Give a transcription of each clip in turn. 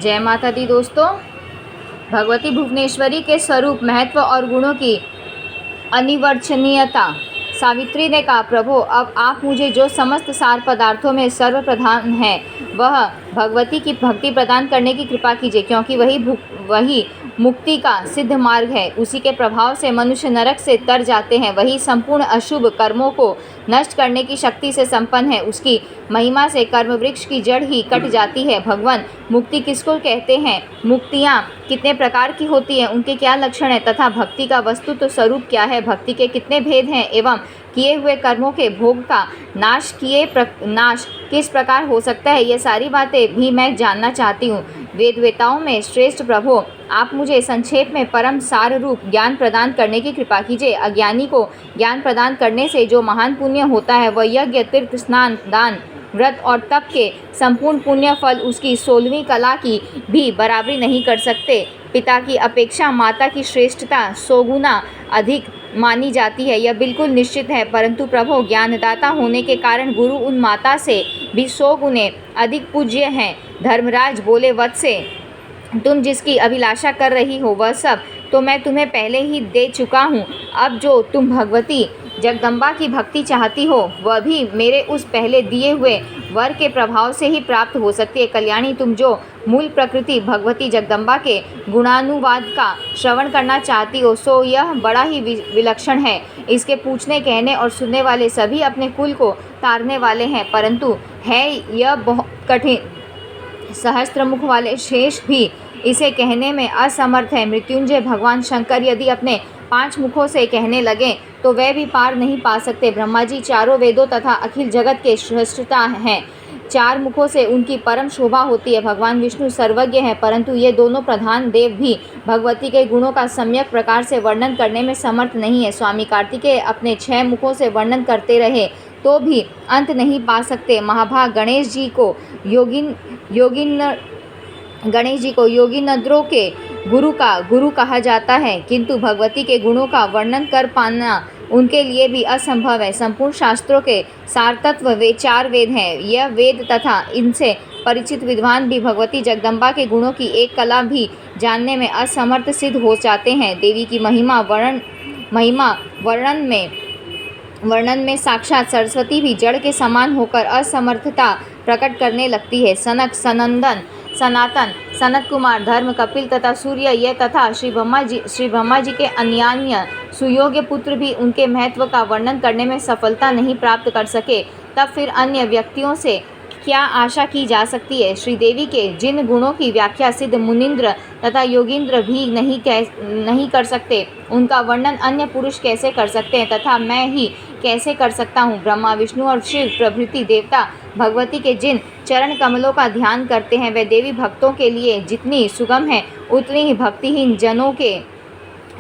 जय माता दी दोस्तों। भगवती भुवनेश्वरी के स्वरूप, महत्व और गुणों की अनिर्वचनीयता। सावित्री ने कहा, प्रभु अब आप मुझे जो समस्त सार पदार्थों में सर्वप्रधान है वह भगवती की भक्ति प्रदान करने की कृपा कीजिए, क्योंकि वही मुक्ति का सिद्ध मार्ग है। उसी के प्रभाव से मनुष्य नरक से तर जाते हैं। वही संपूर्ण अशुभ कर्मों को नष्ट करने की शक्ति से संपन्न है। उसकी महिमा से कर्म वृक्ष की जड़ ही कट जाती है। भगवान, मुक्ति किसको कहते हैं? मुक्तियाँ कितने प्रकार की होती हैं? उनके क्या लक्षण हैं? तथा भक्ति का वस्तु तो स्वरूप क्या है? भक्ति के कितने भेद हैं? एवं किए हुए कर्मों के भोग का नाश किस प्रकार हो सकता है? ये सारी बातें भी मैं जानना चाहती हूँ। वेदवेताओं में श्रेष्ठ प्रभु, आप मुझे संक्षेप में परम सार रूप ज्ञान प्रदान करने की कृपा कीजिए। अज्ञानी को ज्ञान प्रदान करने से जो महान पुण्य होता है वह यज्ञ, तीर्थ, स्नान, दान, व्रत और तप के संपूर्ण पुण्य फल उसकी 16वीं कला की भी बराबरी नहीं कर सकते। पिता की अपेक्षा माता की श्रेष्ठता 100 गुना अधिक मानी जाती है, यह बिल्कुल निश्चित है। परंतु प्रभु, ज्ञानदाता होने के कारण गुरु उन माता से भी 100 गुने अधिक पूज्य हैं। धर्मराज बोले, वत्से, तुम जिसकी अभिलाषा कर रही हो वह सब तो मैं तुम्हें पहले ही दे चुका हूँ। अब जो तुम भगवती जगदम्बा की भक्ति चाहती हो वह भी मेरे उस पहले दिए हुए वर के प्रभाव से ही प्राप्त हो सकती है। कल्याणी, तुम जो मूल प्रकृति भगवती जगदम्बा के गुणानुवाद का श्रवण करना चाहती हो सो यह बड़ा ही विलक्षण है। इसके पूछने, कहने और सुनने वाले सभी अपने कुल को तारने वाले हैं, परंतु है यह बहुत कठिन। सहस्त्र मुख वाले शेष भी इसे कहने में असमर्थ है। मृत्युंजय भगवान शंकर यदि अपने 5 मुखों से कहने लगे तो वे भी पार नहीं पा सकते। ब्रह्मा जी चारों वेदों तथा अखिल जगत के श्रेष्ठता हैं। 4 मुखों से उनकी परम शोभा होती है। भगवान विष्णु सर्वज्ञ हैं, परंतु ये दोनों प्रधान देव भी भगवती के गुणों का सम्यक प्रकार से वर्णन करने में समर्थ नहीं है। स्वामी कार्तिकेय अपने 6 मुखों से वर्णन करते रहे तो भी अंत नहीं पा सकते। महाभाग गणेश जी को योगिनद्रों के गुरु कहा जाता है, किंतु भगवती के गुणों का वर्णन कर पाना उनके लिए भी असंभव है। संपूर्ण शास्त्रों के सारतत्व वे 4 वेद हैं। यह वेद तथा इनसे परिचित विद्वान भी भगवती जगदम्बा के गुणों की एक कला भी जानने में असमर्थ सिद्ध हो जाते हैं। देवी की महिमा वर्णन में साक्षात सरस्वती भी जड़ के समान होकर असमर्थता प्रकट करने लगती है। सनक, सनातन, सनत कुमार, धर्म, कपिल तथा सूर्य ये तथा श्री ब्रह्मा जी के अन्यान्य सुयोग्य पुत्र भी उनके महत्व का वर्णन करने में सफलता नहीं प्राप्त कर सके। तब फिर अन्य व्यक्तियों से क्या आशा की जा सकती है? श्रीदेवी के जिन गुणों की व्याख्या सिद्ध मुनिंद्र तथा योगींद्र भी नहीं कर सकते, उनका वर्णन अन्य पुरुष कैसे कर सकते हैं तथा मैं ही कैसे कर सकता हूँ? ब्रह्मा, विष्णु और शिव प्रभृति देवता भगवती के जिन चरण कमलों का ध्यान करते हैं वे देवी भक्तों के लिए जितनी सुगम है उतनी ही भक्तिहीन जनों के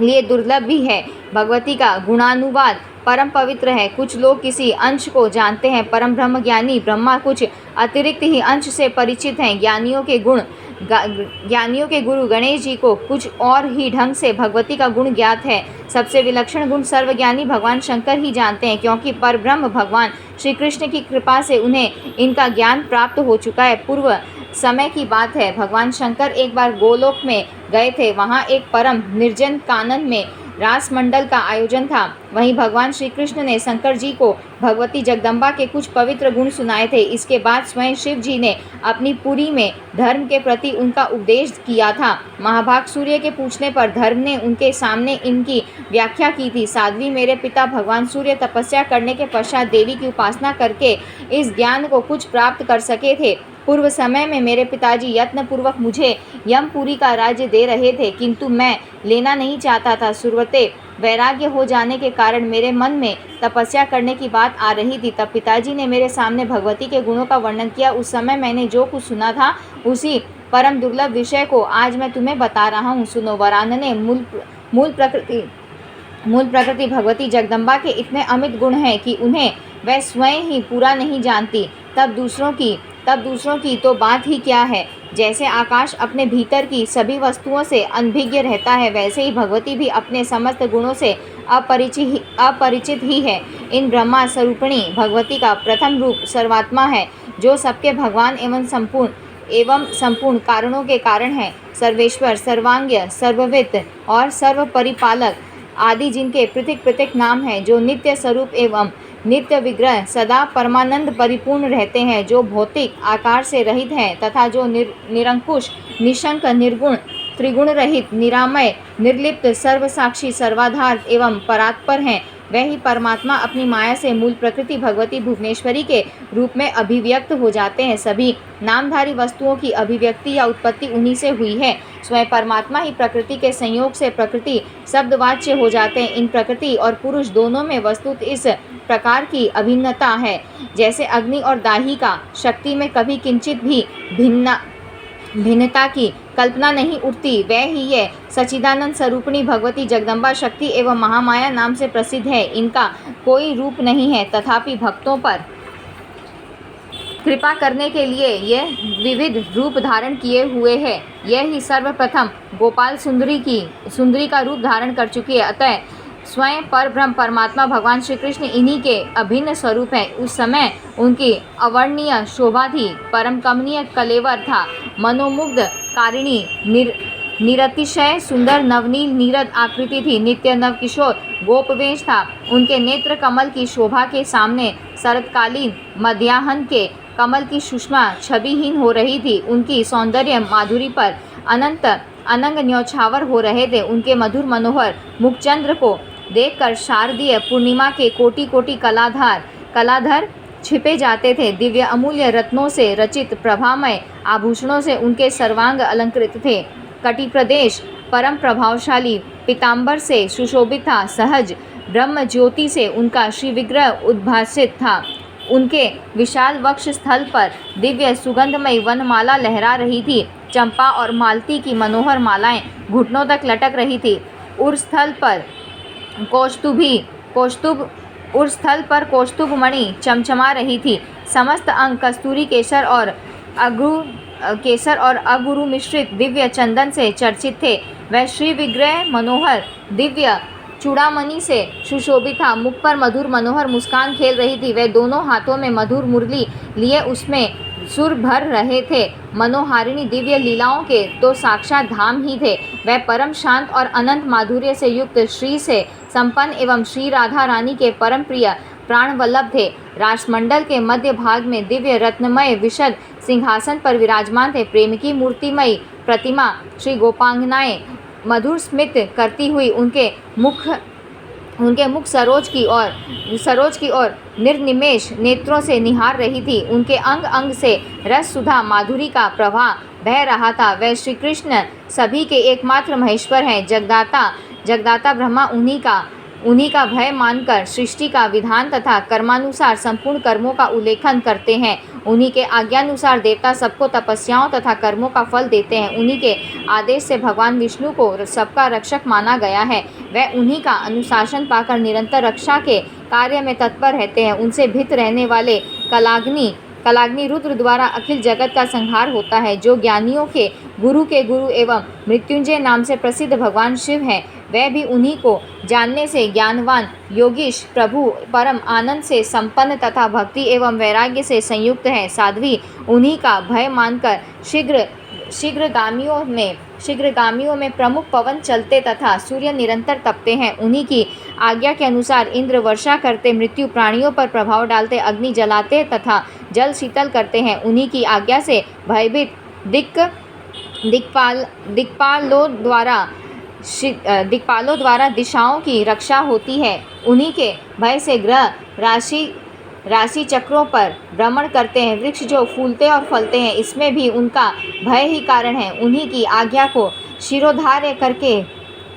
लिए दुर्लभ भी है। भगवती का गुणानुवाद परम पवित्र है। कुछ लोग किसी अंश को जानते हैं। परम ब्रह्म ज्ञानी ब्रह्मा कुछ अतिरिक्त ही अंश से परिचित हैं। ज्ञानियों के गुरु गणेश जी को कुछ और ही ढंग से भगवती का गुण ज्ञात है। सबसे विलक्षण गुण सर्वज्ञानी भगवान शंकर ही जानते हैं, क्योंकि परब्रह्म भगवान श्री कृष्ण की कृपा से उन्हें इनका ज्ञान प्राप्त हो चुका है। पूर्व समय की बात है, भगवान शंकर एक बार गोलोक में गए थे। वहाँ एक परम निर्जन कानन में रास मंडल का आयोजन था। वहीं भगवान श्री कृष्ण ने शंकर जी को भगवती जगदम्बा के कुछ पवित्र गुण सुनाए थे। इसके बाद स्वयं शिव जी ने अपनी पुरी में धर्म के प्रति उनका उपदेश किया था। महाभाग सूर्य के पूछने पर धर्म ने उनके सामने इनकी व्याख्या की थी। साध्वी, मेरे पिता भगवान सूर्य तपस्या करने के पश्चात देवी की उपासना करके इस ज्ञान को कुछ प्राप्त कर सके थे। पूर्व समय में मेरे पिताजी यत्नपूर्वक मुझे यमपुरी का राज्य दे रहे थे, किंतु मैं लेना नहीं चाहता था। सुरवते वैराग्य हो जाने के कारण मेरे मन में तपस्या करने की बात आ रही थी। तब पिताजी ने मेरे सामने भगवती के गुणों का वर्णन किया। उस समय मैंने जो कुछ सुना था उसी परम दुर्लभ विषय को आज मैं तुम्हें बता रहा हूँ। सुनो। वरानने, मूल प्रकृति भगवती जगदम्बा के इतने अमित गुण हैं कि उन्हें वह स्वयं ही पूरा नहीं जानती, तब दूसरों की तो बात ही क्या है। जैसे आकाश अपने भीतर की सभी वस्तुओं से अनभिज्ञ रहता है, वैसे ही भगवती भी अपने समस्त गुणों से अपरिचित ही है। इन ब्रह्मा स्वरूपिणी भगवती का प्रथम रूप सर्वात्मा है, जो सबके भगवान एवं संपूर्ण एवं संपूर्ण कारणों के कारण है, सर्वेश्वर, सर्वांग्य, सर्ववित्त और सर्वपरिपालक आदि जिनके पृथक पृथक नाम हैं, जो नित्य स्वरूप एवं नित्य विग्रह सदा परमानंद परिपूर्ण रहते हैं, जो भौतिक आकार से रहित हैं तथा जो निरंकुश, निशंक, निर्गुण, त्रिगुण रहित, निरामय, निर्लिप्त, सर्वसाक्षी, सर्वाधार एवं परात्पर हैं, वह ही परमात्मा अपनी माया से मूल प्रकृति भगवती भुवनेश्वरी के रूप में अभिव्यक्त हो जाते हैं। सभी नामधारी वस्तुओं की अभिव्यक्ति या उत्पत्ति उन्हीं से हुई है। स्वयं परमात्मा ही प्रकृति के संयोग से प्रकृति शब्दवाच्य हो जाते हैं। इन प्रकृति और पुरुष दोनों में वस्तुत इस प्रकार की अभिन्नता है, जैसे अग्नि और दाही का शक्ति में कभी किंचित भी भिन्नता की कल्पना नहीं उठती, वह ही ये सच्चिदानंद स्वरूपिणी भगवती जगदम्बा शक्ति एवं महामाया नाम से प्रसिद्ध है। इनका कोई रूप नहीं है, तथापि भक्तों पर कृपा करने के लिए यह विविध रूप धारण किए हुए है। यह ही सर्वप्रथम गोपाल सुंदरी का रूप धारण कर चुकी है। अतः स्वयं परब्रह्म परमात्मा भगवान श्री कृष्ण इन्हीं के अभिन्न स्वरूप हैं। उस समय उनकी अवर्णनीय शोभा थी, परम कमनीय कलेवर था, मनोमुग्ध कारिणी निरतिशय सुंदर नवनील नीरद आकृति थी, नित्य नव किशोर गोपवेश था। उनके नेत्र कमल की शोभा के सामने शरतकालीन मध्याह्न के कमल की सुषमा छविहीन हो रही थी। उनकी सौंदर्य माधुरी पर अनंत अनंग न्यौछावर हो रहे थे। उनके मधुर मनोहर मुखचंद्र को देखकर शारदीय पूर्णिमा के कोटि कोटि कलाधर छिपे जाते थे। दिव्य अमूल्य रत्नों से रचित प्रभामय आभूषणों से उनके सर्वांग अलंकृत थे। कटि प्रदेश परम प्रभावशाली पीताम्बर से सुशोभित था। सहज ब्रह्म ज्योति से उनका श्री विग्रह उद्भासित था। उनके विशाल वक्ष स्थल पर दिव्य सुगंधमयी वनमाला लहरा रही थी। चंपा और मालती की मनोहर मालाएं घुटनों तक लटक रही थी। उर्स्थल पर कौस्तुभ मणि चमचमा रही थी। समस्त अंग कस्तूरी केसर और अगुरु मिश्रित दिव्य चंदन से चर्चित थे। वह श्री विग्रह मनोहर दिव्य चूड़ामणि से सुशोभित था। मुख पर मधुर मनोहर मुस्कान खेल रही थी। वह दोनों हाथों में मधुर मुरली लिए उसमें सुर भर रहे थे। मनोहारिणी दिव्य लीलाओं के तो साक्षात धाम ही थे। वह परम शांत और अनंत माधुर्य से युक्त श्री से संपन्न एवं श्री राधा रानी के परम प्रिय प्राण वल्लभ थे। राजमंडल के मध्य भाग में दिव्य रत्नमय विशद सिंहासन पर विराजमान थे। प्रेम की मूर्तिमयी प्रतिमा श्री गोपांगनाएं मधुर स्मित करती हुई उनके मुख सरोज की ओर निर्निमेष नेत्रों से निहार रही थी। उनके अंग अंग से रस सुधा माधुरी का प्रवाह बह रहा था। वह श्री कृष्ण सभी के एकमात्र महेश्वर हैं। जगदाता ब्रह्मा उन्हीं का भय मानकर सृष्टि का विधान तथा कर्मानुसार संपूर्ण कर्मों का उल्लेखन करते हैं। उन्हीं के आज्ञानुसार देवता सबको तपस्याओं तथा कर्मों का फल देते हैं। उन्हीं के आदेश से भगवान विष्णु को सबका रक्षक माना गया है। वह उन्हीं का अनुशासन पाकर निरंतर रक्षा के कार्य में तत्पर रहते हैं। उनसे भिन्न रहने वाले कलाग्नि रुद्र द्वारा अखिल जगत का संहार होता है। जो ज्ञानियों के गुरु एवं मृत्युंजय नाम से प्रसिद्ध भगवान शिव हैं, वह भी उन्हीं को जानने से ज्ञानवान योगीश प्रभु परम आनंद से संपन्न तथा भक्ति एवं वैराग्य से संयुक्त हैं। साध्वी उन्हीं का भय मानकर शीघ्रगामियों में प्रमुख पवन चलते तथा सूर्य निरंतर तपते हैं। उन्हीं की आज्ञा के अनुसार इंद्र वर्षा करते, मृत्यु प्राणियों पर प्रभाव डालते, अग्नि जलाते तथा जल शीतल करते हैं। उन्हीं की आज्ञा से भयभीत दिक्पालों द्वारा दिशाओं की रक्षा होती है। उन्हीं के भय से ग्रह राशि चक्रों पर भ्रमण करते हैं। वृक्ष जो फूलते और फलते हैं, इसमें भी उनका भय ही कारण है। उन्हीं की आज्ञा को शिरोधार्य करके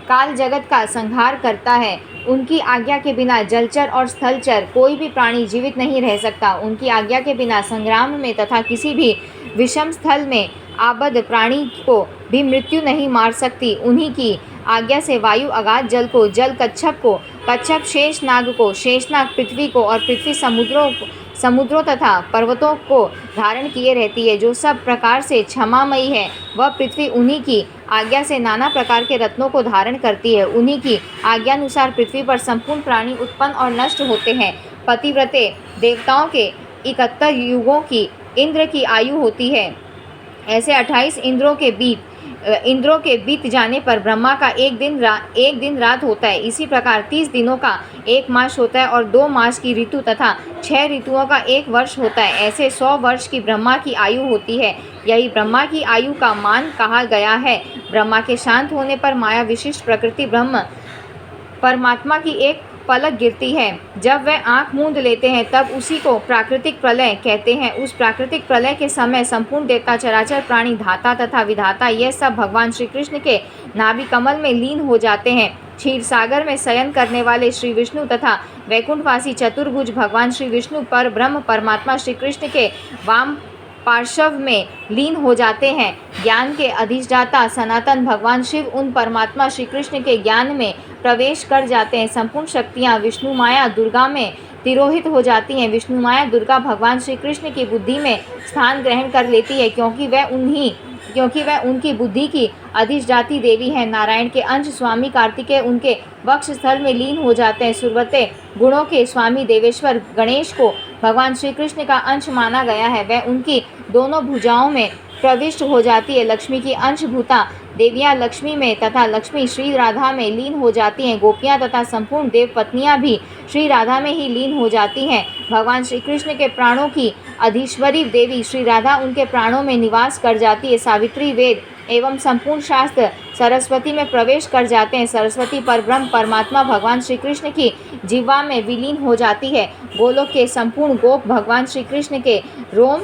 काल जगत का संहार करता है। उनकी आज्ञा के बिना जलचर और स्थलचर कोई भी प्राणी जीवित नहीं रह सकता। उनकी आज्ञा के बिना संग्राम में तथा किसी भी विषम स्थल में आबद्ध प्राणी को भी मृत्यु नहीं मार सकती। उन्हीं की आज्ञा से वायु अगाध जल को, जल कच्छप को, कच्छप शेषनाग को, शेषनाग पृथ्वी को और पृथ्वी समुद्रों तथा पर्वतों को धारण किए रहती है। जो सब प्रकार से क्षमामयी है, वह पृथ्वी उन्हीं की आज्ञा से नाना प्रकार के रत्नों को धारण करती है। उन्हीं की आज्ञानुसार पृथ्वी पर संपूर्ण प्राणी उत्पन्न और नष्ट होते हैं। पतिव्रते देवताओं के 71 युगों की इंद्र की आयु होती है। ऐसे 28 इंद्रों के बीत जाने पर ब्रह्मा का एक दिन रात होता है। इसी प्रकार 30 दिनों का एक मास होता है और 2 मास की ऋतु तथा 6 ऋतुओं का एक वर्ष होता है। ऐसे 100 वर्ष की ब्रह्मा की आयु होती है। यही ब्रह्मा की आयु का मान कहा गया है। ब्रह्मा के शांत होने पर माया विशिष्ट प्रकृति ब्रह्म परमात्मा की एक पलक गिरती है। जब वह आंख मूंद लेते हैं तब उसी को प्राकृतिक प्रलय कहते हैं। उस प्राकृतिक प्रलय के समय संपूर्ण देवता, चराचर प्राणी, धाता तथा विधाता ये सब भगवान श्री कृष्ण के नाभि कमल में लीन हो जाते हैं। क्षीर सागर में शयन करने वाले श्री विष्णु तथा वैकुंठवासी चतुर्भुज भगवान श्री विष्णु पर ब्रह्म परमात्मा श्री कृष्ण के वाम पार्श्व में लीन हो जाते हैं। ज्ञान के अधिष्ठाता सनातन भगवान शिव उन परमात्मा श्री कृष्ण के ज्ञान में प्रवेश कर जाते हैं। संपूर्ण शक्तियाँ विष्णु माया दुर्गा में तिरोहित हो जाती हैं। विष्णु माया दुर्गा भगवान श्री कृष्ण की बुद्धि में स्थान ग्रहण कर लेती है, क्योंकि वह उनकी बुद्धि की अधिष्ठाती देवी है। नारायण के अंश स्वामी कार्तिकेय उनके वक्ष स्थल में लीन हो जाते हैं। सुरवते गुणों के स्वामी देवेश्वर गणेश को भगवान श्री कृष्ण का अंश माना गया है। वह उनकी दोनों भुजाओं में प्रविष्ट हो जाती है। लक्ष्मी की अंशभूता देवियाँ लक्ष्मी में तथा लक्ष्मी श्री राधा में लीन हो जाती हैं। गोपियाँ तथा संपूर्ण देव पत्नियाँ भी श्री राधा में ही लीन हो जाती हैं। भगवान श्री कृष्ण के प्राणों की अधीश्वरी देवी श्री राधा उनके प्राणों में निवास कर जाती है। सावित्री, वेद एवं संपूर्ण शास्त्र सरस्वती में प्रवेश कर जाते हैं। सरस्वती परब्रह्म परमात्मा भगवान श्री कृष्ण की जिह्वा में विलीन हो जाती है। गोलोक के संपूर्ण गोप भगवान श्री कृष्ण के रोम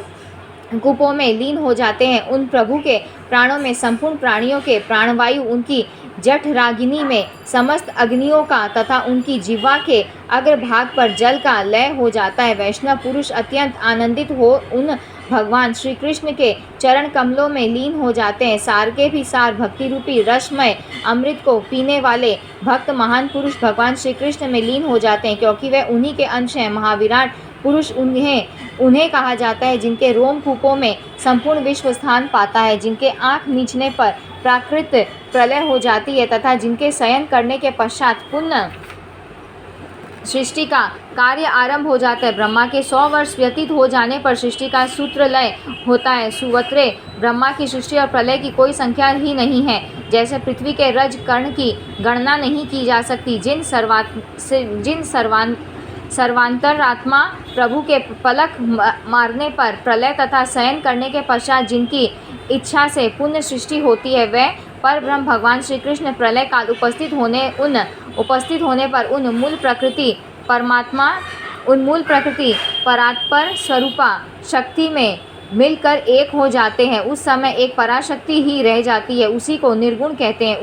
कूपों में लीन हो जाते हैं। उन प्रभु के प्राणों में संपूर्ण प्राणियों के प्राणवायु, उनकी जठराग्नि में समस्त अग्नियों का तथा उनकी जिह्वा के अग्रभाग पर जल का लय हो जाता है। वैष्णव पुरुष अत्यंत आनंदित हो उन भगवान श्री कृष्ण के चरण कमलों में लीन हो जाते हैं। सार के भी सार भक्ति रूपी रसमय अमृत को पीने वाले भक्त महान पुरुष भगवान श्री कृष्ण में लीन हो जाते हैं, क्योंकि वह उन्हीं के अंश हैं। महाविराट पुरुष उन्हें कहा जाता है जिनके रोमकूपों में संपूर्ण विश्व स्थान पाता है, जिनके आँख मीचने पर प्राकृत प्रलय हो जाती है तथा जिनके शयन करने के पश्चात पुनः सृष्टि का कार्य आरंभ हो जाता है। ब्रह्मा के 100 वर्ष व्यतीत हो जाने पर सृष्टि का सूत्र लय होता है। सुवत्रे ब्रह्मा की सृष्टि और प्रलय की कोई संख्या ही नहीं है। जैसे पृथ्वी के रज कर्ण की गणना नहीं की जा सकती, जिन सर्वांतरात्मा प्रभु के पलक मारने पर प्रलय तथा शयन करने के पश्चात जिनकी इच्छा से पुण्य सृष्टि होती है, वह पर ब्रह्म भगवान श्री कृष्ण प्रलय काल उपस्थित होने पर उन मूल प्रकृति परात्पर स्वरूपा शक्ति में मिलकर एक हो जाते हैं। उस समय एक पराशक्ति ही रह जाती है, उसी को निर्गुण कहते हैं।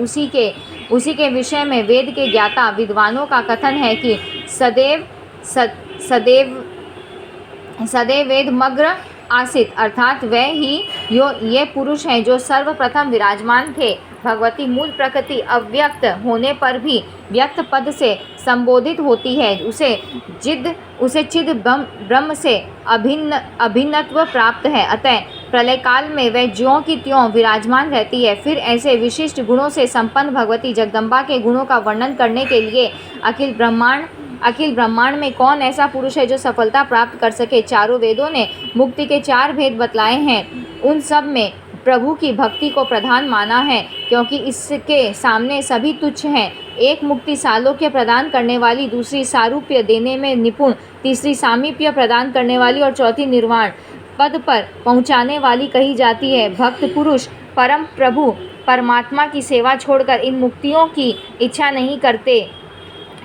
उसी के विषय में वेद के ज्ञाता विद्वानों का कथन है कि सदैव वेद मग्न आसित, अर्थात वह ही ये पुरुष हैं जो सर्वप्रथम विराजमान थे। भगवती मूल प्रकृति अव्यक्त होने पर भी व्यक्त पद से संबोधित होती है। उसे चिद ब्रह्म से अभिन्नत्व प्राप्त है। अतः प्रलय काल में वह ज्यों की त्यों विराजमान रहती है। फिर ऐसे विशिष्ट गुणों से संपन्न भगवती जगदम्बा के गुणों का वर्णन करने के लिए अखिल ब्रह्मांड में कौन ऐसा पुरुष है जो सफलता प्राप्त कर सके। चारों वेदों ने मुक्ति के 4 भेद बतलाए हैं। उन सब में प्रभु की भक्ति को प्रधान माना है, क्योंकि इसके सामने सभी तुच्छ हैं। एक मुक्ति सालोक्य प्रदान करने वाली, दूसरी सारूप्य देने में निपुण, तीसरी सामीप्य प्रदान करने वाली और चौथी निर्वाण पद पर पहुंचाने वाली कही जाती है। भक्त पुरुष परम प्रभु परमात्मा की सेवा छोड़कर इन मुक्तियों की इच्छा नहीं करते।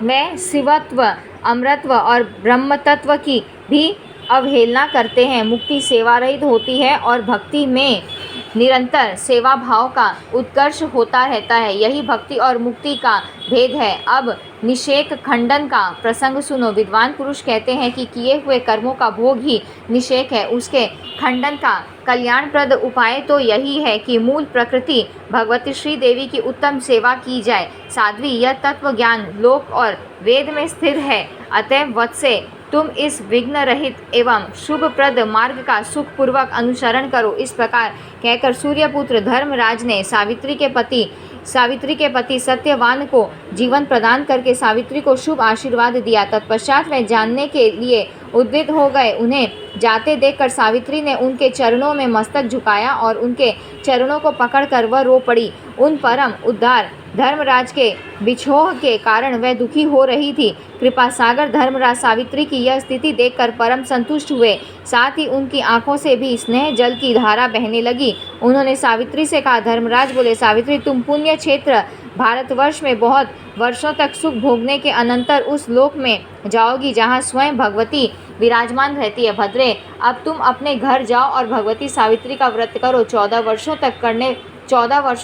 वे शिवत्व, अमरत्व और ब्रह्मतत्व की भी अवहेलना करते हैं। मुक्ति सेवा रहित होती है और भक्ति में निरंतर सेवा भाव का उत्कर्ष होता रहता है। यही भक्ति और मुक्ति का भेद है। अब निषेक खंडन का प्रसंग सुनो। विद्वान पुरुष कहते हैं कि किए हुए कर्मों का भोग ही निषेक है। उसके खंडन का कल्याणप्रद उपाय तो यही है कि मूल प्रकृति भगवती श्री देवी की उत्तम सेवा की जाए। साध्वी, यह तत्व ज्ञान लोक और वेद में स्थिर है। अतः वत्से, तुम इस विघ्न रहित एवं शुभप्रद मार्ग का सुखपूर्वक अनुसरण करो। इस प्रकार कहकर सूर्यपुत्र धर्मराज ने सावित्री के पति सावित्री के पति सत्यवान को जीवन प्रदान करके सावित्री को शुभ आशीर्वाद दिया। तत्पश्चात वे जानने के लिए उद्विग्न हो गए। उन्हें जाते देखकर सावित्री ने उनके चरणों में मस्तक झुकाया और उनके चरणों को पकड़कर वह रो पड़ी। उन परम उद्धार धर्मराज के बिछोह के कारण वह दुखी हो रही थी। कृपा सागर धर्मराज सावित्री की यह स्थिति देखकर परम संतुष्ट हुए। साथ ही उनकी आंखों से भी स्नेह जल की धारा बहने लगी। उन्होंने सावित्री से कहा, धर्मराज बोले, सावित्री तुम पुण्य क्षेत्र भारतवर्ष में बहुत वर्षों तक सुख भोगने के अनंतर उस लोक में जाओगी जहाँ स्वयं भगवती विराजमान रहती है। भद्रे, अब तुम अपने घर जाओ और भगवती सावित्री का व्रत करो। 14 वर्षों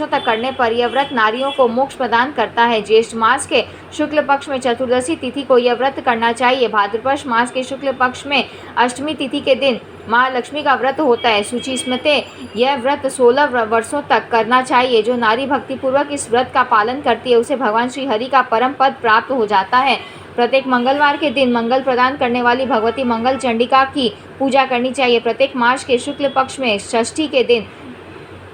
तक करने पर यह व्रत नारियों को मोक्ष प्रदान करता है। ज्येष्ठ मास के शुक्ल पक्ष में चतुर्दशी तिथि को यह व्रत करना चाहिए। भाद्रपद मास के शुक्ल पक्ष में अष्टमी तिथि के दिन महालक्ष्मी का व्रत होता है। सूची स्मृते यह व्रत 16 वर्षों तक करना चाहिए। जो नारी भक्तिपूर्वक इस व्रत का पालन करती है उसे भगवान श्री हरि का परम पद प्राप्त हो जाता है। प्रत्येक मंगलवार के दिन मंगल प्रदान करने वाली भगवती मंगल चंडिका की पूजा करनी चाहिए। प्रत्येक मास के शुक्ल पक्ष में षष्ठी के दिन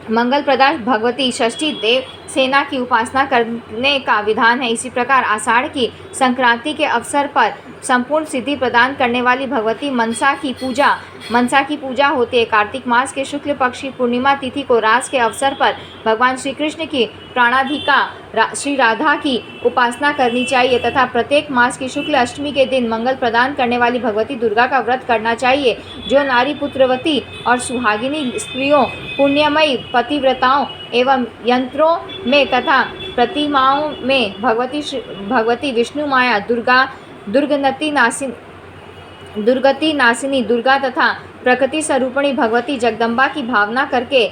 मंगल प्रदान भगवती षष्ठी देव सेना की उपासना करने का विधान है। इसी प्रकार आषाढ़ की संक्रांति के अवसर पर संपूर्ण सिद्धि प्रदान करने वाली भगवती मनसा की पूजा होती है। कार्तिक मास के शुक्ल पक्ष की पूर्णिमा तिथि को रास के अवसर पर भगवान श्री कृष्ण की प्राणाधिका श्री राधा की उपासना करनी चाहिए तथा प्रत्येक मास की शुक्ल अष्टमी के दिन मंगल प्रदान करने वाली भगवती दुर्गा का व्रत करना चाहिए। जो नारी पुत्रवती और सुहागिनी स्त्रियों, पुण्यमयी पतिव्रताओं एवं यंत्रों में तथा प्रतिमाओं में भगवती विष्णु माया दुर्गति नासिनी दुर्गा तथा प्रकृति स्वरूपिणी भगवती जगदम्बा की भावना करके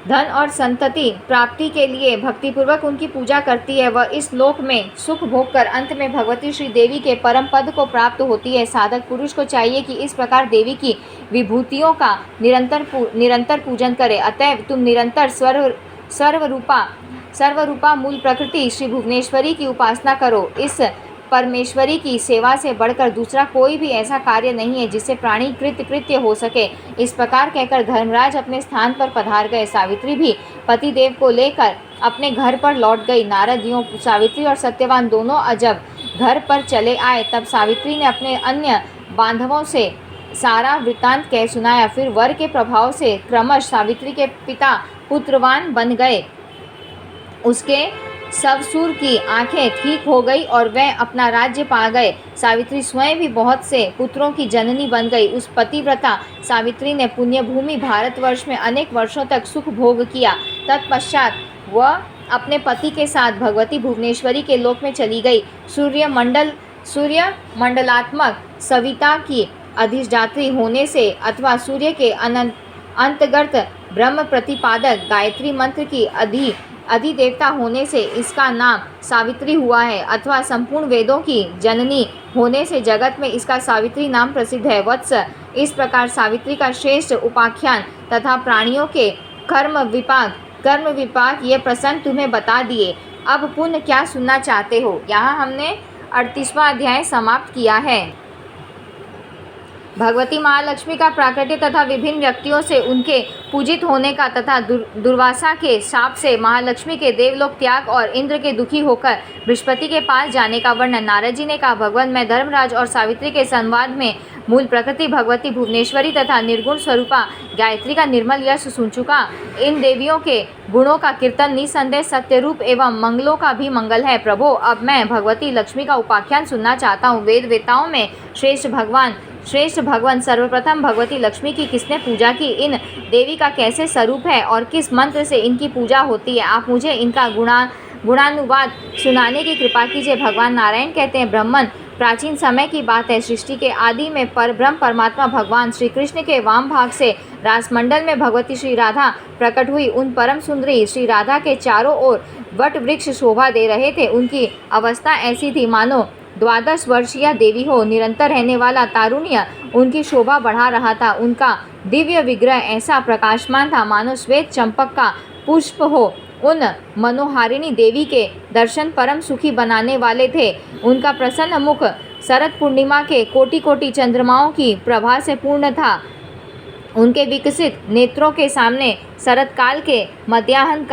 धन और संतति प्राप्ति के लिए भक्तिपूर्वक उनकी पूजा करती है। वह इस लोक में सुख भोग कर अंत में भगवती श्री देवी के परम पद को प्राप्त होती है। साधक पुरुष को चाहिए कि इस प्रकार देवी की विभूतियों का निरंतर पूजन करे। अतएव तुम निरंतर सर्वरूपा मूल प्रकृति श्री भुवनेश्वरी की उपासना करो। इस परमेश्वरी की सेवा से बढ़कर दूसरा कोई भी ऐसा कार्य नहीं है जिससे प्राणी कृत्य हो सके। इस प्रकार कहकर धर्मराज अपने स्थान पर पधार गए। सावित्री भी पतिदेव को लेकर अपने घर पर लौट गई। नारद यों सावित्री और सत्यवान दोनों जब घर पर चले आए तब सावित्री ने अपने अन्य बांधवों से सारा वृत्तांत कह सुनाया। फिर वर के प्रभाव से क्रमश सावित्री के पिता पुत्रवान बन गए। उसके सवसुर की आंखें ठीक हो गई और वह अपना राज्य पा गए। सावित्री स्वयं भी बहुत से पुत्रों की जननी बन गई। उस पतिव्रता सावित्री ने पुण्यभूमि भारतवर्ष में अनेक वर्षों तक सुख भोग किया। तत्पश्चात वह अपने पति के साथ भगवती भुवनेश्वरी के लोक में चली गई। सूर्य मंडलात्मक सविता की अधिष्ठात्री होने से अथवा सूर्य के अंतर्गत ब्रह्म प्रतिपादक गायत्री मंत्र की अधिदेवता होने से इसका नाम सावित्री हुआ है, अथवा संपूर्ण वेदों की जननी होने से जगत में इसका सावित्री नाम प्रसिद्ध है। वत्स, इस प्रकार सावित्री का श्रेष्ठ उपाख्यान तथा प्राणियों के कर्म विपाक ये प्रसंग तुम्हें बता दिए। अब पुण्य क्या सुनना चाहते हो? यहाँ हमने 38वां अध्याय समाप्त किया है। भगवती महालक्ष्मी का प्राकट्य तथा विभिन्न व्यक्तियों से उनके पूजित होने का तथा दुर्वासा के शाप से महालक्ष्मी के देवलोक त्याग और इंद्र के दुखी होकर बृहस्पति के पास जाने का वर्णन। नारद जी ने कहा, भगवान, मैं धर्मराज और सावित्री के संवाद में मूल प्रकृति भगवती भुवनेश्वरी तथा निर्गुण स्वरूपा गायत्री का निर्मल यश सुन चुका। इन देवियों के गुणों का कीर्तन निसंदेह सत्य रूप एवं मंगलों का भी मंगल है। प्रभो, अब मैं भगवती लक्ष्मी का उपाख्यान सुनना चाहता हूँ। वेताओं में श्रेष्ठ भगवान सर्वप्रथम भगवती लक्ष्मी की किसने पूजा की? इन देवी का कैसे स्वरूप है और किस मंत्र से इनकी पूजा होती है? आप मुझे इनका गुणानुवाद सुनाने की कृपा कीजिए। भगवान नारायण कहते हैं, ब्राह्मण, प्राचीन समय की बात है। सृष्टि के आदि में परब्रह्म परमात्मा भगवान श्री कृष्ण के वाम भाग से रासमंडल में भगवती श्री राधा प्रकट हुई। उन परम सुंदरी श्री राधा के चारों ओर वट वृक्ष शोभा दे रहे थे। उनकी अवस्था ऐसी थी मानो 12 वर्षीय देवी हो। निरंतर रहने वाला तारुण्य उनकी शोभा बढ़ा रहा था। उनका दिव्य विग्रह ऐसा प्रकाशमान था मानो श्वेत चंपक का पुष्प हो। उन मनोहारिणी देवी के दर्शन परम सुखी बनाने वाले थे। उनका प्रसन्न मुख शरद पूर्णिमा के कोटि चंद्रमाओं की प्रभा से पूर्ण था। उनके विकसित नेत्रों के सामने शरद काल के मध्याह्न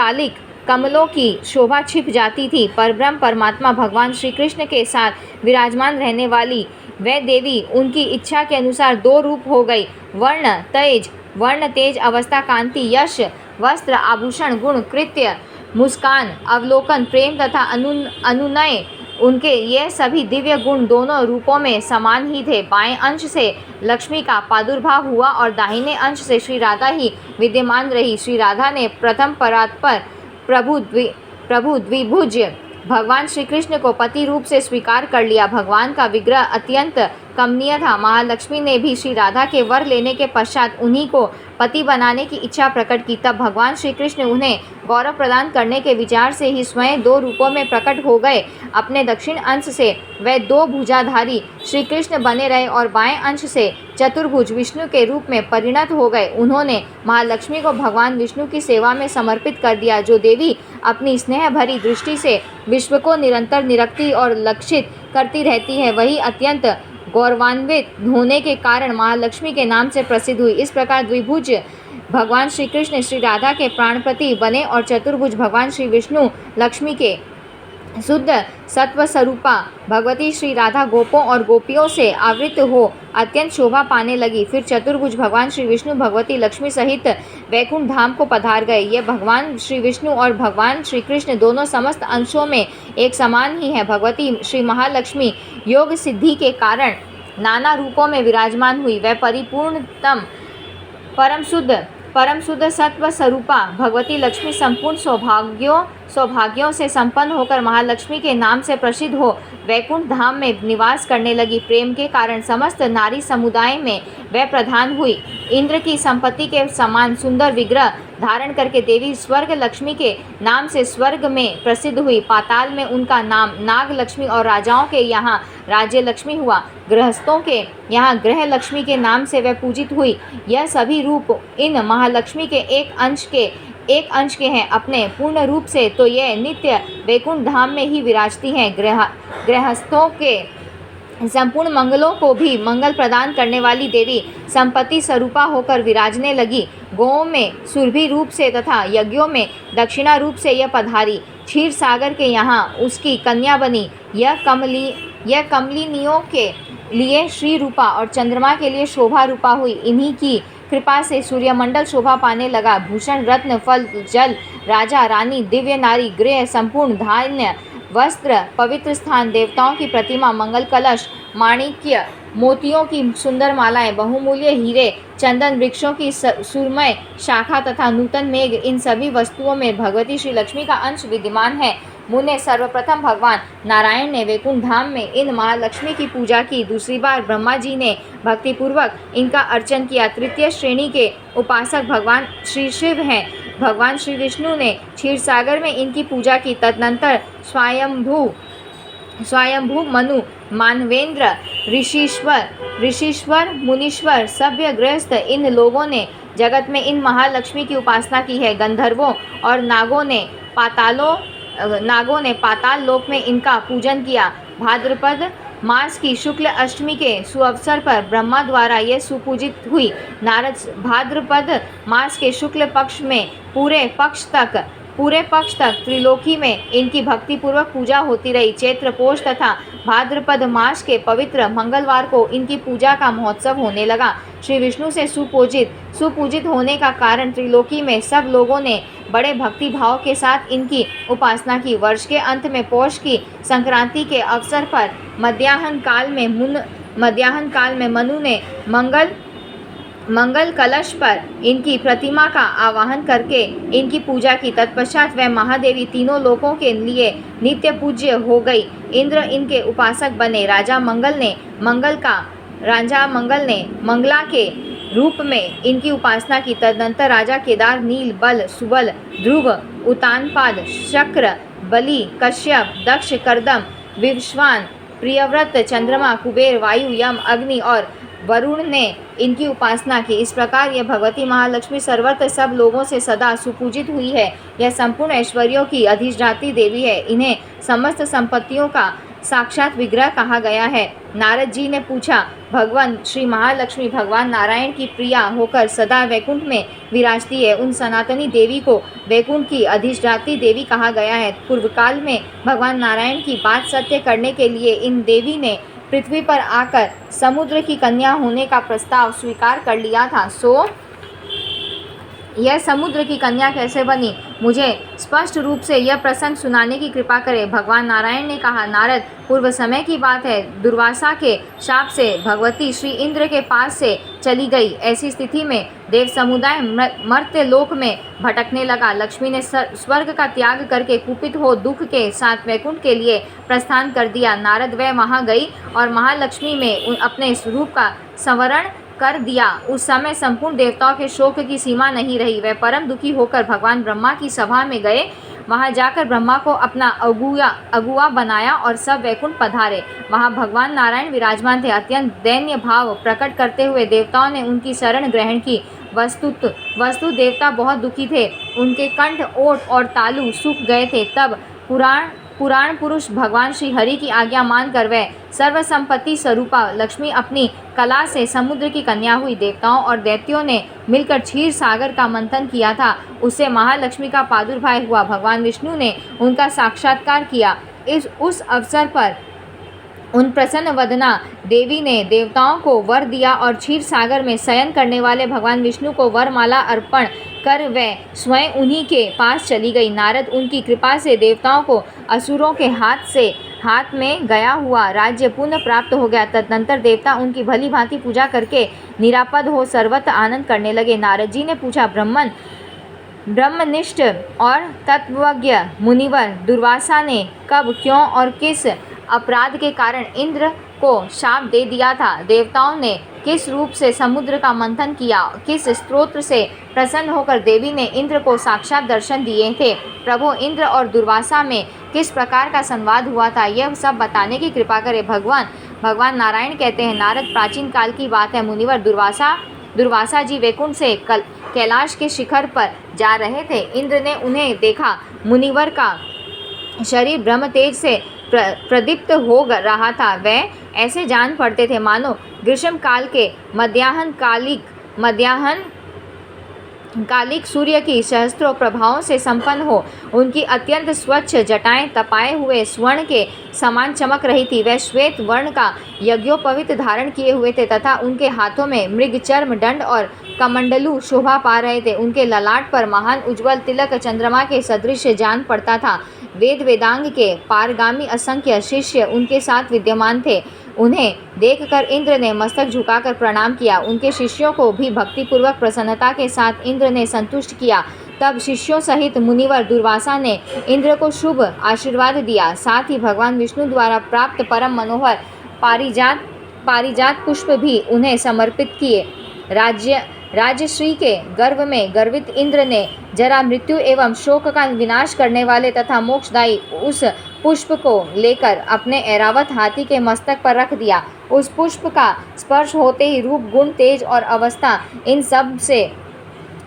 कमलों की शोभा छिप जाती थी। परब्रह्म परमात्मा भगवान श्री कृष्ण के साथ विराजमान रहने वाली वह देवी उनकी इच्छा के अनुसार दो रूप हो गई। वर्ण तेज अवस्था, कांति, यश, वस्त्र, आभूषण, गुण, कृत्य, मुस्कान, अवलोकन, प्रेम तथा अनुनय, उनके ये सभी दिव्य गुण दोनों रूपों में समान ही थे। बाएं अंश से लक्ष्मी का प्रादुर्भाव हुआ और दाहिने अंश से श्री राधा ही विद्यमान रही। श्री राधा ने प्रथम परात्पर प्रभु द्विभुज भगवान श्री कृष्ण को पति रूप से स्वीकार कर लिया। भगवान का विग्रह अत्यंत कमनीय था। महालक्ष्मी ने भी श्री राधा के वर लेने के पश्चात उन्हीं को पति बनाने की इच्छा प्रकट की। तब भगवान श्री कृष्ण उन्हें गौरव प्रदान करने के विचार से ही स्वयं दो रूपों में प्रकट हो गए। अपने दक्षिण अंश से वे दो भुजाधारी श्री कृष्ण बने रहे और बाएं अंश से चतुर्भुज विष्णु के रूप में परिणत हो गए। उन्होंने महालक्ष्मी को भगवान विष्णु की सेवा में समर्पित कर दिया। जो देवी अपनी स्नेह भरी दृष्टि से विश्व को निरंतर निरखती और लक्षित करती रहती है, वही अत्यंत गौरवान्वित होने के कारण महालक्ष्मी के नाम से प्रसिद्ध हुई। इस प्रकार द्विभुज भगवान श्री कृष्ण श्री राधा के प्राणपति बने और चतुर्भुज भगवान श्री विष्णु लक्ष्मी के शुद्ध सत्व स्वरूपा भगवती श्री राधा गोपों और गोपियों से आवृत हो अत्यंत शोभा पाने लगी। फिर चतुर्भुज भगवान श्री विष्णु भगवती लक्ष्मी सहित वैकुंठ धाम को पधार गए। ये भगवान श्री विष्णु और भगवान श्री कृष्ण दोनों समस्त अंशों में एक समान ही है। भगवती श्री महालक्ष्मी योग सिद्धि के कारण नाना रूपों में विराजमान हुई। वह परिपूर्णतम परम शुद्ध सत्व स्वरूपा भगवती लक्ष्मी संपूर्ण सौभाग्यों से संपन्न होकर महालक्ष्मी के नाम से प्रसिद्ध हो वैकुंठ धाम में निवास करने लगी। प्रेम के कारण समस्त नारी समुदाय में वह प्रधान हुई। इंद्र की संपत्ति के समान सुंदर विग्रह धारण करके देवी स्वर्ग लक्ष्मी के नाम से स्वर्ग में प्रसिद्ध हुई। पाताल में उनका नाम नाग लक्ष्मी और राजाओं के यहाँ राज्य लक्ष्मी हुआ। गृहस्थों के यहाँ ग्रह लक्ष्मी के नाम से वह पूजित हुई। यह सभी रूप इन महालक्ष्मी के एक अंश के हैं। अपने पूर्ण रूप से तो यह नित्य वैकुंठ धाम में ही विराजती हैं। गृहस्थों के संपूर्ण मंगलों को भी मंगल प्रदान करने वाली देवी संपत्ति स्वरूपा होकर विराजने लगी। गौओं में सुरभि रूप से तथा यज्ञों में दक्षिणा रूप से यह पधारी। क्षीर सागर के यहाँ उसकी कन्या बनी। यह कमलिनियों के लिए श्री रूपा और चंद्रमा के लिए शोभा रूपा हुई। इन्हीं की कृपा से सूर्यमंडल शोभा पाने लगा। भूषण, रत्न, फल, जल, राजा रानी, दिव्य नारी, गृह, संपूर्ण धान्य, वस्त्र, पवित्र स्थान, देवताओं की प्रतिमा, मंगल कलश, माणिक्य मोतियों की सुंदर मालाएं, बहुमूल्य हीरे, चंदन वृक्षों की सुरमय शाखा तथा नूतन मेघ, इन सभी वस्तुओं में भगवती श्री लक्ष्मी का अंश विद्यमान है। मुने सर्वप्रथम भगवान नारायण ने वैकुंठ धाम में इन महालक्ष्मी की पूजा की। दूसरी बार ब्रह्मा जी ने भक्तिपूर्वक इनका अर्चन किया। तृतीय श्रेणी के उपासक भगवान श्री शिव हैं। भगवान श्री विष्णु ने क्षीरसागर में इनकी पूजा की। तदनंतर स्वयंभू मनु, मानवेंद्र, ऋषीश्वर, मुनीश्वर, सभ्य, गृहस्थ, इन लोगों ने जगत में इन महालक्ष्मी की उपासना की है। गंधर्वों और नागों ने पाताल लोक में इनका पूजन किया। भाद्रपद मास की शुक्ल अष्टमी के सुअवसर पर ब्रह्मा द्वारा यह सुपूजित हुई। नारद भाद्रपद मास के शुक्ल पक्ष में पूरे पक्ष तक त्रिलोकी में इनकी भक्तिपूर्वक पूजा होती रही। चैत्र, पोष तथा भाद्रपद मास के पवित्र मंगलवार को इनकी पूजा का महोत्सव होने लगा। श्री विष्णु से सुपूजित होने का कारण त्रिलोकी में सब लोगों ने बड़े भक्ति भाव के साथ इनकी उपासना की। वर्ष के अंत में पौष की संक्रांति के अवसर पर मध्याह्न काल में मनु ने मंगल कलश पर इनकी प्रतिमा का आवाहन करके इनकी पूजा की। तत्पश्चात वह महादेवी तीनों लोकों के लिए नित्य पूज्य हो गई। इंद्र इनके उपासक बने। राजा मंगल ने मंगला के रूप में इनकी उपासना की। तदनंतर राजा केदार, नील, बल, सुबल, ध्रुव, उतानपाद, शक्र, बलि, कश्यप, दक्ष, कर्दम, विश्वान, प्रियव्रत, चंद्रमा, कुबेर, वायु, यम, अग्नि और वरुण ने इनकी उपासना की। इस प्रकार यह भगवती महालक्ष्मी सर्वत्र सब लोगों से सदा सुपूजित हुई है। यह संपूर्ण ऐश्वर्यों की अधिष्ठात्री देवी है। इन्हें समस्त संपत्तियों का साक्षात विग्रह कहा गया है। नारद जी ने पूछा, भगवान श्री महालक्ष्मी भगवान नारायण की प्रिया होकर सदा वैकुंठ में विराजती है, उन सनातनी देवी को वैकुंठ की अधिष्ठात्री देवी कहा गया है। पूर्व काल में भगवान नारायण की बात सत्य करने के लिए इन देवी ने पृथ्वी पर आकर समुद्र की कन्या होने का प्रस्ताव स्वीकार कर लिया था। सो यह समुद्र की कन्या कैसे बनी, मुझे स्पष्ट रूप से यह प्रसंग सुनाने की कृपा करें। भगवान नारायण ने कहा, नारद, पूर्व समय की बात है। दुर्वासा के शाप से भगवती श्री इंद्र के पास से चली गई। ऐसी स्थिति में देव समुदाय मर्त्य लोक में भटकने लगा। लक्ष्मी ने स्वर्ग का त्याग करके कुपित हो दुख के साथ वैकुंठ के लिए प्रस्थान कर दिया। नारद वह वहाँ गई और महालक्ष्मी में अपने स्वरूप का संवरण कर दिया। उस समय संपूर्ण देवताओं के शोक की सीमा नहीं रही। वे परम दुखी होकर भगवान ब्रह्मा की सभा में गए। वहां जाकर ब्रह्मा को अपना अगुआ बनाया और सब वैकुंठ पधारे। वहां भगवान नारायण विराजमान थे। अत्यंत दैन्य भाव प्रकट करते हुए देवताओं ने उनकी शरण ग्रहण की। वस्तु देवता बहुत दुखी थे। उनके कंठ, ओठ और तालु सूख गए थे। तब पुराण पुरुष भगवान श्री हरि की आज्ञा मानकर वह सर्वसंपत्ति स्वरूपा लक्ष्मी अपनी कला से समुद्र की कन्या हुई। देवताओं और दैत्यों ने मिलकर क्षीर सागर का मंथन किया था। उससे महालक्ष्मी का प्रादुर्भाव हुआ। भगवान विष्णु ने उनका साक्षात्कार किया। उस अवसर पर उन प्रसन्न वदना देवी ने देवताओं को वर दिया और क्षीर सागर में शयन करने वाले भगवान विष्णु को वरमाला अर्पण कर वह स्वयं उन्हीं के पास चली गई। नारद उनकी कृपा से देवताओं को असुरों के हाथ में गया हुआ राज्य पुनः प्राप्त हो गया। तदनंतर देवता उनकी भली भांति पूजा करके निरापद हो सर्वत्र आनंद करने लगे। नारद जी ने पूछा, ब्रह्मनिष्ठ और तत्वज्ञ मुनिवर दुर्वासा ने कब, क्यों और किस अपराध के कारण इंद्र को शाप दे दिया था? देवताओं ने किस रूप से समुद्र का मंथन किया? किस स्तोत्र से प्रसन्न होकर देवी ने इंद्र को साक्षात दर्शन दिए थे? प्रभु, इंद्र और दुर्वासा में किस प्रकार का संवाद हुआ था? यह सब बताने की कृपा करें। भगवान नारायण कहते हैं, नारद, प्राचीन काल की बात है। मुनिवर दुर्वासा जी वैकुंठ से कैलाश के शिखर पर जा रहे थे। इंद्र ने उन्हें देखा। मुनिवर का शरीर ब्रह्म तेज से प्रदीप्त हो रहा था। वे ऐसे जान पड़ते थे मानो ग्रीष्म काल के मध्याह्न कालिक सूर्य की सहस्त्रों प्रभाओं से संपन्न हो। उनकी अत्यंत स्वच्छ जटाएं तपाए हुए स्वर्ण के समान चमक रही थी। वह श्वेत वर्ण का यज्ञोपवीत धारण किए हुए थे तथा उनके हाथों में मृग चर्म दंड और कमंडलू शोभा पा रहे थे। उनके ललाट पर महान उज्ज्वल तिलक चंद्रमा के सदृश जान पड़ता था। वेदांग के पारगामी असंख्य शिष्य उनके साथ विद्यमान थे। उन्हें देखकर इंद्र ने मस्तक झुकाकर प्रणाम किया। उनके शिष्यों को भी भक्तिपूर्वक प्रसन्नता के साथ इंद्र ने संतुष्ट किया। तब शिष्यों सहित मुनिवर दुर्वासा ने इंद्र को शुभ आशीर्वाद दिया। साथ ही भगवान विष्णु द्वारा प्राप्त परम मनोहर पारिजात पुष्प भी उन्हें समर्पित किए। राजश्री के गर्भ में गर्वित इंद्र ने जरा मृत्यु एवं शोक का विनाश करने वाले तथा मोक्षदायी उस पुष्प को लेकर अपने ऐरावत हाथी के मस्तक पर रख दिया। उस पुष्प का स्पर्श होते ही रूप, गुण, तेज और अवस्था इन सब से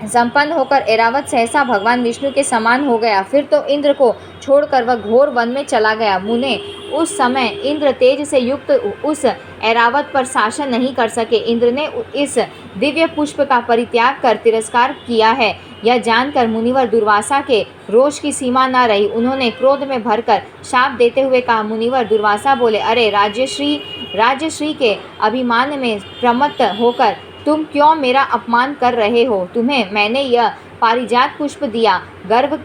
संपन्न होकर ऐरावत सहसा भगवान विष्णु के समान हो गया। फिर तो इंद्र को छोड़कर वह घोर वन में चला गया। मुने, उस समय इंद्र तेज से युक्त उस ऐरावत पर शासन नहीं कर सके। इंद्र ने इस दिव्य पुष्प का परित्याग कर तिरस्कार किया है। यह जानकर मुनिवर दुर्वासा के रोष की सीमा न रही। उन्होंने क्रोध में भरकर शाप देते हुए कहा, मुनिवर दुर्वासा बोले, अरे राजश्री के अभिमान में प्रमत्त होकर तुम क्यों मेरा अपमान कर रहे हो? तुम्हें मैंने यह पारिजात पुष्प दिया। गर्व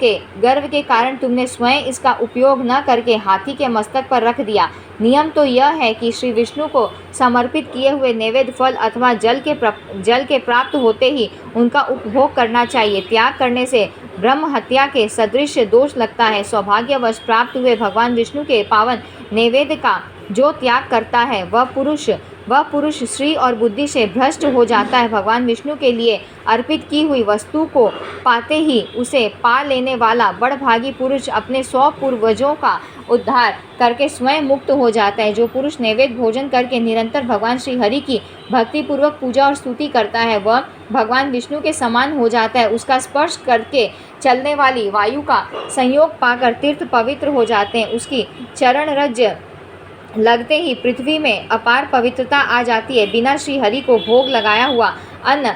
के कारण तुमने स्वयं इसका उपयोग न करके हाथी के मस्तक पर रख दिया। नियम तो यह है कि श्री विष्णु को समर्पित किए हुए नैवेद्य फल अथवा जल के प्राप्त होते ही उनका उपभोग करना चाहिए। त्याग करने से ब्रह्म हत्या के सदृश दोष लगता है। सौभाग्यवश प्राप्त हुए भगवान विष्णु के पावन नैवेद्य का जो त्याग करता है वह पुरुष श्री और बुद्धि से भ्रष्ट हो जाता है। भगवान विष्णु के लिए अर्पित की हुई वस्तु को पाते ही उसे पा लेने वाला बड़भागी पुरुष अपने 100 पूर्वजों का उद्धार करके स्वयं मुक्त हो जाता है। जो पुरुष नैवेद्य भोजन करके निरंतर भगवान श्री हरि की भक्तिपूर्वक पूजा और स्तुति करता है वह भगवान विष्णु के समान हो जाता है। उसका स्पर्श करके चलने वाली वायु का संयोग पाकर तीर्थ पवित्र हो जाते हैं। उसकी चरण रज लगते ही पृथ्वी में अपार पवित्रता आ जाती है। बिना श्री हरि को भोग लगाया हुआ अन्न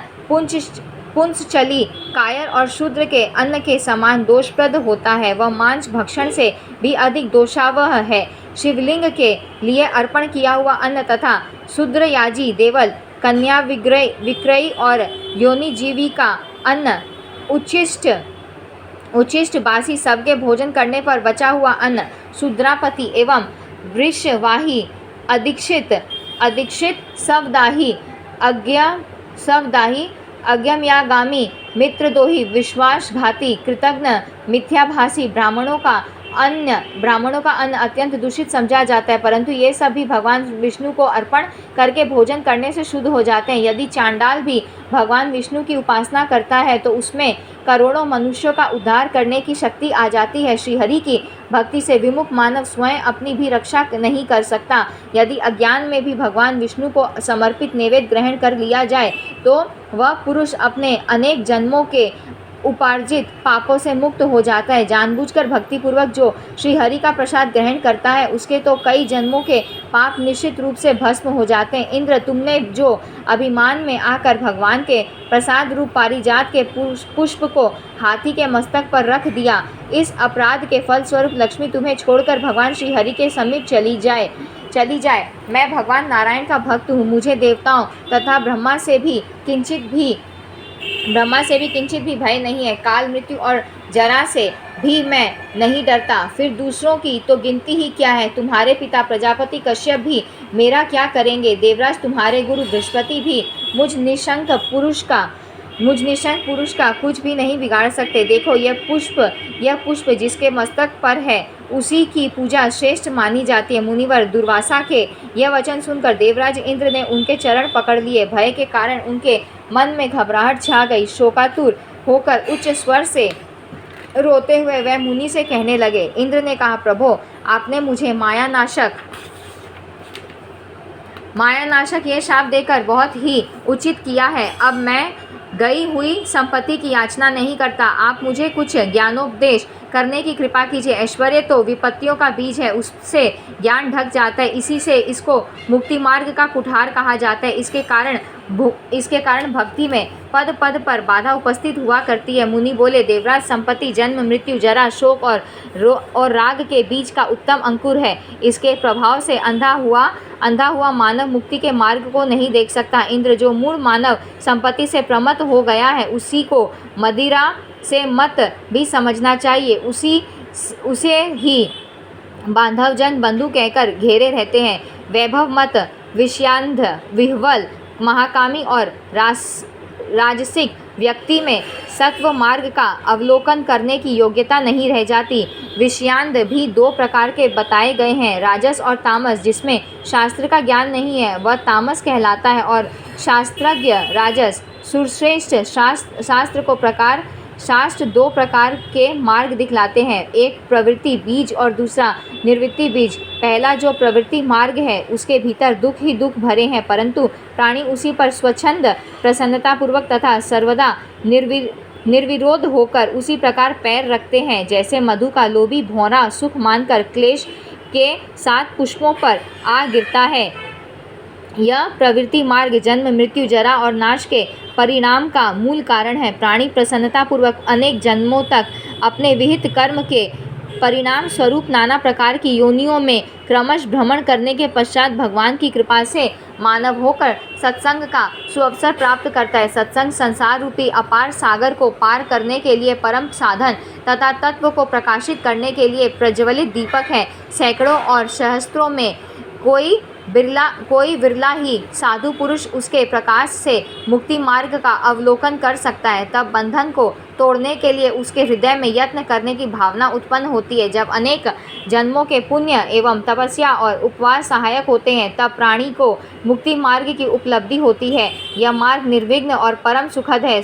पुंसचली कायर और शूद्र के अन्न के समान दोषप्रद होता है। वह मांस भक्षण से भी अधिक दोषावह है। शिवलिंग के लिए अर्पण किया हुआ अन्न तथा शूद्रयाजी देवल कन्या विक्रयी और योनिजीवी का अन्न उच्छिष्ट बासी सबके भोजन करने पर बचा हुआ अन्न शूद्रापति एवं वृषवाही अदीक्षित सवदाही अज्ञम्यागामी मित्रद्रोही विश्वासघाती कृतघ्न मिथ्याभासी ब्राह्मणों का अन्न अत्यंत दूषित समझा जाता है, परंतु ये सब भी भगवान विष्णु को अर्पण करके भोजन करने से शुद्ध हो जाते हैं। यदि चांडाल भी भगवान विष्णु की उपासना करता है तो उसमें करोड़ों मनुष्यों का उद्धार करने की शक्ति आ जाती है। श्रीहरि की भक्ति से विमुख मानव स्वयं अपनी भी रक्षा नहीं कर सकता। यदि अज्ञान में भी भगवान विष्णु को समर्पित नैवेद्य ग्रहण कर लिया जाए तो वह पुरुष अपने अनेक जन्मों के उपार्जित पापों से मुक्त हो जाता है। जानबूझकर भक्तिपूर्वक जो श्री हरि का प्रसाद ग्रहण करता है उसके तो कई जन्मों के पाप निश्चित रूप से भस्म हो जाते हैं। इंद्र, तुमने जो अभिमान में आकर भगवान के प्रसाद रूप पारिजात के पुष्प को हाथी के मस्तक पर रख दिया, इस अपराध के फलस्वरूप लक्ष्मी तुम्हें छोड़कर भगवान श्री हरि के समीप चली जाए। मैं भगवान नारायण का भक्त हूँ। मुझे देवताओं तथा ब्रह्मा से भी किंचित भी भय नहीं है। काल, मृत्यु और जरा से भी मैं नहीं डरता। फिर दूसरों की तो गिनती ही क्या है। तुम्हारे पिता प्रजापति कश्यप भी मेरा क्या करेंगे। देवराज, तुम्हारे गुरु बृहस्पति भी मुझ निशंक पुरुष का कुछ भी नहीं बिगाड़ सकते। देखो, यह पुष्प जिसके मस्तक पर है उसी की पूजा श्रेष्ठ मानी जाती है। मुनिवर दुर्वासा के यह वचन सुनकर देवराज इंद्र ने उनके चरण पकड़ लिए। भय के कारण उनके मन में घबराहट छा गई। शोकातुर होकर उच्च स्वर से रोते हुए वह मुनि से कहने लगे। इंद्र ने कहा, प्रभो, आपने मुझे मायानाशक ये शाप देकर बहुत ही उचित किया है। अब मैं गई हुई संपत्ति की याचना नहीं करता। आप मुझे कुछ ज्ञानोपदेश करने की कृपा कीजिए। ऐश्वर्य तो विपत्तियों का बीज है, उससे ज्ञान ढक जाता है। इसी से इसको मुक्ति मार्ग का कुठार कहा जाता है। इसके कारण भक्ति में पद पद पर बाधा उपस्थित हुआ करती है। मुनि बोले, देवराज, संपत्ति जन्म, मृत्यु, जरा, शोक और राग के बीज का उत्तम अंकुर है। इसके प्रभाव से अंधा हुआ मानव मुक्ति के मार्ग को नहीं देख सकता। इंद्र, जो मूढ़ मानव संपत्ति से प्रमत्त हो गया है उसी को मदिरा से मत भी समझना चाहिए। उसे ही बांधवजन बंधु कहकर घेरे रहते हैं। वैभव मत, विषयांध, विह्वल, महाकामी और राजसिक व्यक्ति में सत्व मार्ग का अवलोकन करने की योग्यता नहीं रह जाती। विषयांध भी दो प्रकार के बताए गए हैं, राजस और तामस। जिसमें शास्त्र का ज्ञान नहीं है वह तामस कहलाता है और शास्त्रज्ञ राजस। सुरश्रेष्ठ शास्त्र दो प्रकार के मार्ग दिखलाते हैं, एक प्रवृत्ति बीज और दूसरा निवृत्ति बीज। पहला जो प्रवृत्ति मार्ग है उसके भीतर दुख ही दुख भरे हैं, परंतु प्राणी उसी पर स्वच्छंद प्रसन्नतापूर्वक तथा सर्वदा निर्विरोध होकर उसी प्रकार पैर रखते हैं जैसे मधु का लोभी भौरा सुख मानकर क्लेश के साथ पुष्पों पर आ गिरता है। यह प्रवृत्ति मार्ग जन्म, मृत्यु, जरा और नाश के परिणाम का मूल कारण है। प्राणी प्रसन्नतापूर्वक अनेक जन्मों तक अपने विहित कर्म के परिणाम स्वरूप नाना प्रकार की योनियों में क्रमश भ्रमण करने के पश्चात भगवान की कृपा से मानव होकर सत्संग का सुअवसर प्राप्त करता है। सत्संग संसार रूपी अपार सागर को पार करने के लिए परम साधन तथा तत्व को प्रकाशित करने के लिए प्रज्वलित दीपक है। सैकड़ों और सहस्त्रों में कोई विरला ही साधु पुरुष उसके प्रकाश से मुक्ति मार्ग का अवलोकन कर सकता है। तब बंधन को तोड़ने के लिए उसके हृदय में यत्न करने की भावना उत्पन्न होती है। जब अनेक जन्मों के पुण्य एवं तपस्या और उपवास सहायक होते हैं तब प्राणी को मुक्ति मार्ग की उपलब्धि होती है। यह मार्ग निर्विघ्न और परम सुखद है।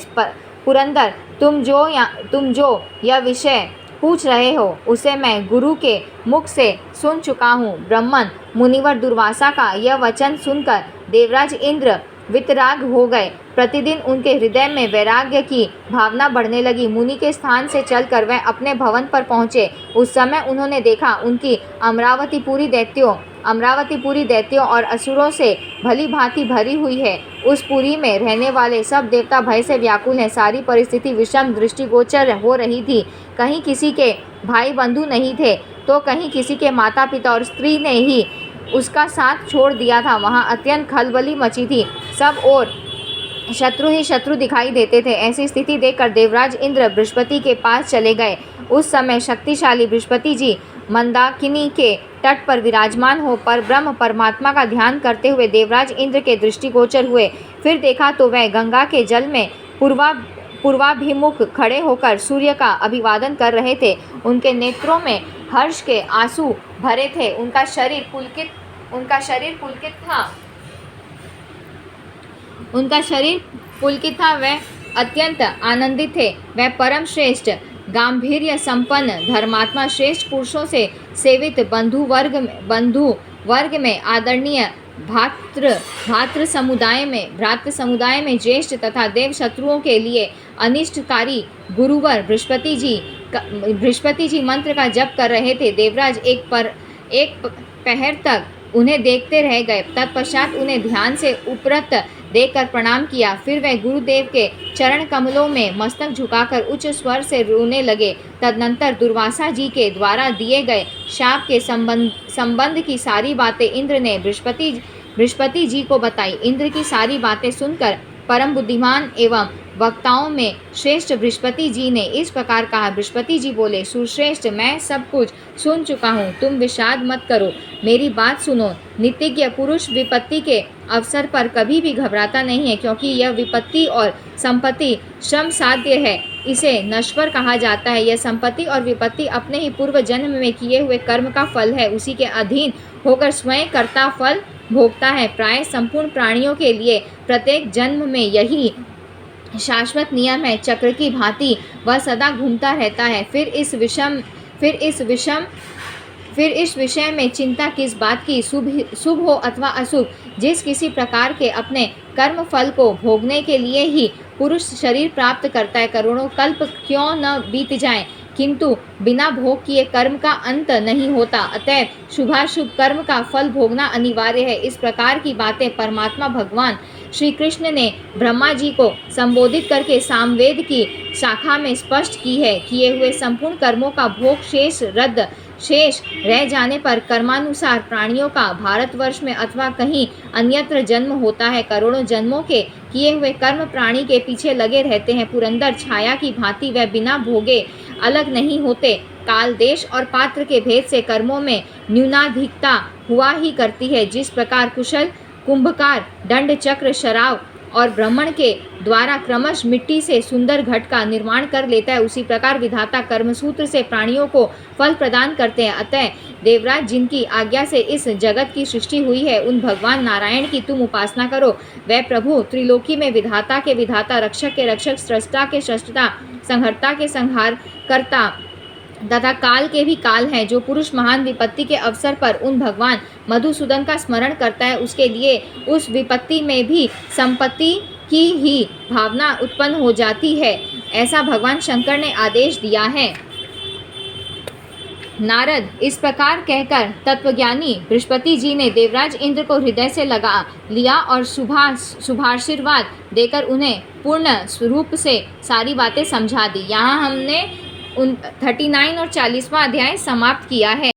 पुरंदर, तुम जो यह विषय पूछ रहे हो उसे मैं गुरु के मुख से सुन चुका हूँ। ब्राह्मण मुनिवर दुर्वासा का यह वचन सुनकर देवराज इंद्र वितराग हो गए। प्रतिदिन उनके हृदय में वैराग्य की भावना बढ़ने लगी। मुनि के स्थान से चलकर वह अपने भवन पर पहुँचे। उस समय उन्होंने देखा उनकी अमरावती पूरी दैत्यों अमरावती पुरी दैत्यों और असुरों से भली भांति भरी हुई है। उस पुरी में रहने वाले सब देवता भय से व्याकुल हैं। सारी परिस्थिति विषम दृष्टिगोचर हो रही थी। कहीं किसी के भाई बंधु नहीं थे तो कहीं किसी के माता पिता और स्त्री ने ही उसका साथ छोड़ दिया था। वहाँ अत्यंत खलबली मची थी। सब ओर शत्रु ही शत्रु दिखाई देते थे। ऐसी स्थिति देखकर देवराज इंद्र बृहस्पति के पास चले गए। उस समय शक्तिशाली बृहस्पति जी मंदाकिनी के तट पर विराजमान हो पर ब्रह्म परमात्मा का ध्यान करते हुए देवराज इंद्र के दृष्टिगोचर हुए। फिर देखा तो वह गंगा के जल में पूर्वाभिमुख खड़े होकर सूर्य का अभिवादन कर रहे थे। उनके नेत्रों में हर्ष के आंसू भरे थे। उनका शरीर पुलकित था। वह अत्यंत आनंदित थे। वह परम श्रेष्ठ गांभीर्य संपन्न धर्मात्मा श्रेष्ठ पुरुषों से सेवित बंधु वर्ग में आदरणीय भ्रातृ समुदाय में ज्येष्ठ तथा देव शत्रुओं के लिए अनिष्टकारी गुरुवर बृहस्पति जी मंत्र का जप कर रहे थे। देवराज एक पहर तक उन्हें देखते रह गए। तत्पश्चात उन्हें ध्यान से उपरत देखकर प्रणाम किया। फिर वह गुरुदेव के चरण कमलों में मस्तक झुकाकर उच्च स्वर से रोने लगे। तदनंतर दुर्वासा जी के द्वारा दिए गए शाप के संबंध की सारी बातें इंद्र ने बृहस्पति जी को बताई। इंद्र की सारी बातें सुनकर परम बुद्धिमान एवं वक्ताओं में श्रेष्ठ बृहस्पति जी ने इस प्रकार कहा। बृहस्पति जी बोले, सुश्रेष्ठ, मैं सब कुछ सुन चुका हूँ। तुम विषाद मत करो, मेरी बात सुनो। नित्यज्ञ पुरुष विपत्ति के अवसर पर कभी भी घबराता नहीं है, क्योंकि यह विपत्ति और संपत्ति श्रम साध्य है। इसे नश्वर कहा जाता है। यह संपत्ति और विपत्ति अपने ही पूर्व जन्म में किए हुए कर्म का फल है। उसी के अधीन होकर स्वयं कर्ता फल भोगता है। प्राय संपूर्ण प्राणियों के लिए प्रत्येक जन्म में यही शाश्वत नियम है। चक्र की भांति वह सदा घूमता रहता है। फिर इस विषय में चिंता किस बात की? शुभ हो अथवा अशुभ, जिस किसी प्रकार के अपने कर्म फल को भोगने के लिए ही पुरुष शरीर प्राप्त करता है। करोड़ों कल्प क्यों न बीत जाएं, किंतु बिना भोग किए कर्म का अंत नहीं होता। अतएव शुभाशुभ कर्म का फल भोगना अनिवार्य है। इस प्रकार की बातें परमात्मा भगवान श्री कृष्ण ने ब्रह्मा जी को संबोधित करके सामवेद की शाखा में स्पष्ट की है। किए हुए संपूर्ण कर्मों का भोग शेष रह जाने पर कर्मानुसार प्राणियों का भारतवर्ष में अथवा कहीं अन्यत्र जन्म होता है। करोड़ों जन्मों के किए हुए कर्म प्राणी के पीछे लगे रहते हैं। पुरंदर छाया की भांति वह बिना भोगे अलग नहीं होते। काल, देश और पात्र के भेद से कर्मों में न्यूनाधिकता हुआ ही करती है। जिस प्रकार कुशल कुंभकार दंड, चक्र, शराव और ब्राह्मण के द्वारा क्रमश मिट्टी से सुंदर घट का निर्माण कर लेता है, उसी प्रकार विधाता कर्मसूत्र से प्राणियों को फल प्रदान करते हैं। अतः देवराज, जिनकी आज्ञा से इस जगत की सृष्टि हुई है, उन भगवान नारायण की तुम उपासना करो। वह प्रभु त्रिलोकी में विधाता के विधाता, रक्षक के रक्षक, स्रष्टा के स्रष्टा, संहर्ता के संहार करता तथा काल के भी काल हैं। जो पुरुष महान विपत्ति के अवसर पर उन भगवान मधुसूदन का स्मरण करता है, उसके लिए उस विपत्ति में भी संपत्ति की ही भावना उत्पन्न हो जाती है। ऐसा भगवान शंकर ने आदेश दिया है। नारद इस प्रकार कहकर तत्वज्ञानी बृहस्पति जी ने देवराज इंद्र को हृदय से लगा लिया और शुभाशीर्वाद देकर उन्हें पूर्ण रूप से सारी बातें समझा दी। यहाँ हमने 39 और 40वां अध्याय समाप्त किया है।